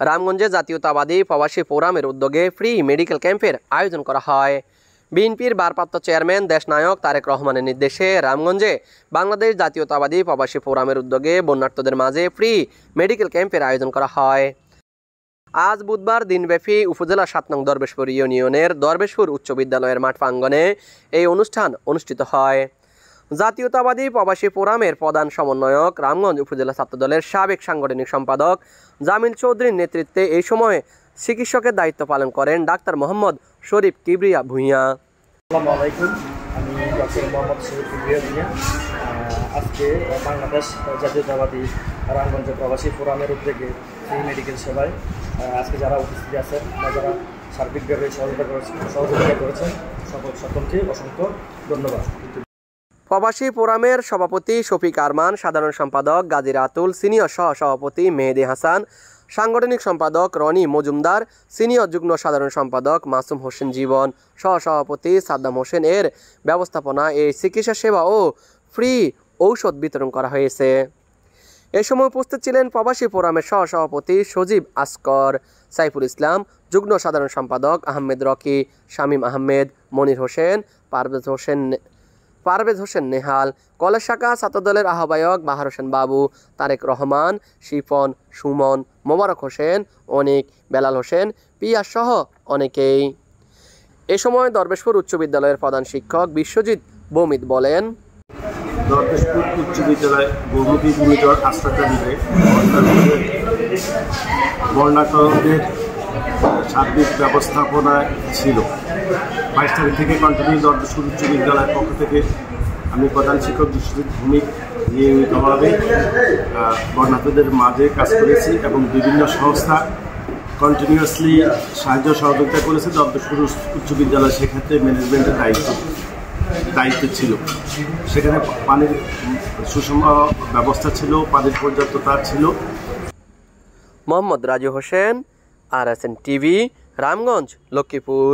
রামগঞ্জে জাতীয়তাবাদী প্রবাসী ফোরামের উদ্যোগে ফ্রি মেডিকেল ক্যাম্পের আয়োজন করা হয়। বিএনপির ভারপ্রাপ্ত চেয়ারম্যান দেশনায়ক তারেক রহমানের নির্দেশে রামগঞ্জে বাংলাদেশ জাতীয়তাবাদী প্রবাসী ফোরামের উদ্যোগে বন্যার্তদের মাঝে ফ্রি মেডিকেল ক্যাম্পের আয়োজন করা হয়। আজ বুধবার দিনব্যাপী উপজেলা ৭ নং দরবেশপুর ইউনিয়নের দরবেশপুর উচ্চ বিদ্যালয়ের মাঠ প্রাঙ্গণে এই অনুষ্ঠান অনুষ্ঠিত হয়। জাতীয়তাবাদী প্রবাসী ফোরামের প্রধান সমন্বয়ক রামগঞ্জ উপজেলা ছাত্রদলের সাবেক সাংগঠনিক সম্পাদক জামিল চৌধুরীর নেতৃত্বে এই সময় চিকিৎসকের দায়িত্ব পালন করেন ডাক্তার মোহাম্মদ শরীফ কিবরিয়া ভূঁইয়া। আসসালামু আলাইকুম, আমি ডক্টর মোহাম্মদ শরীফ কিবরিয়া ভূঁইয়া। আজকে বাংলাদেশ জাতীয়তাবাদী রামগঞ্জ প্রবাসী ফোরামের উদ্যোগে ফ্রি মেডিকেল সেবায় আজকে যারা উপস্থিত আছেন বা যারা সার্বিকভাবে সহযোগিতা করেছেন সকলকে অসংখ্য ধন্যবাদ। প্রবাসী ফোরামের সভাপতি শফিক আরমান, সাধারণ সম্পাদক গাজী রাতুল, সিনিয়র সহ সভাপতি মেহেদি হাসান, সাংগঠনিক সম্পাদক রনি মজুমদার, সিনিয়র যুগ্ম সাধারণ সম্পাদক মাসুম হোসেন জীবন, সহ সভাপতি সাদ্দাম হোসেন এর ব্যবস্থাপনা এই চিকিৎসা সেবা ও ফ্রি ঔষধ বিতরণ করা হয়েছে। এ সময় উপস্থিত ছিলেন প্রবাসী ফোরামের সহ সভাপতি সজীব আসকর, সাইফুল ইসলাম, যুগ্ম সাধারণ সম্পাদক আহমেদ রকি, শামীম আহমেদ, মনির হোসেন, পারভেজ হোসেন নেহাল, কলেজ শাখা ছাত্রদলের আহ্বায়ক বাহার হোসেন বাবু, তারেক রহমান, শিফন, সুমন, মোবারক হোসেন, অনিক, বেলাল হোসেন, পিয়াস সহ অনেকেই। এ সময় দরবেশপুর উচ্চ বিদ্যালয়ের প্রধান শিক্ষক বিশ্বজিৎ বমিত বলেন, দরবেশপুর উচ্চ বিদ্যালয় বহুমুখী ভূমিকর আশ্রয়টা দিবে বর্ণাঢ্যদের সার্বিক ব্যবস্থাপনায় ছিল। 22 তারিখ থেকে কন্টিনিউ দরবেশপুর উচ্চ বিদ্যালয়ের পক্ষ থেকে আমি প্রধান শিক্ষক বিশ্বজিৎ ভূমিক নিয়মিতভাবে বর্ণাঢ্যদের মাঝে কাজ করেছি এবং বিভিন্ন সংস্থা কন্টিনিউয়াসলি সাহায্য সহযোগিতা করেছে। দরবেশপুর উচ্চ বিদ্যালয় সেক্ষেত্রে ম্যানেজমেন্টের দায়িত্ব ছিল। সেখানে পানির সুষম ব্যবস্থা ছিল, পানির পর্যাপ্ততা ছিল। Mohammad Raju Hossain, RSN TV, Ramganj, Lakshmipur.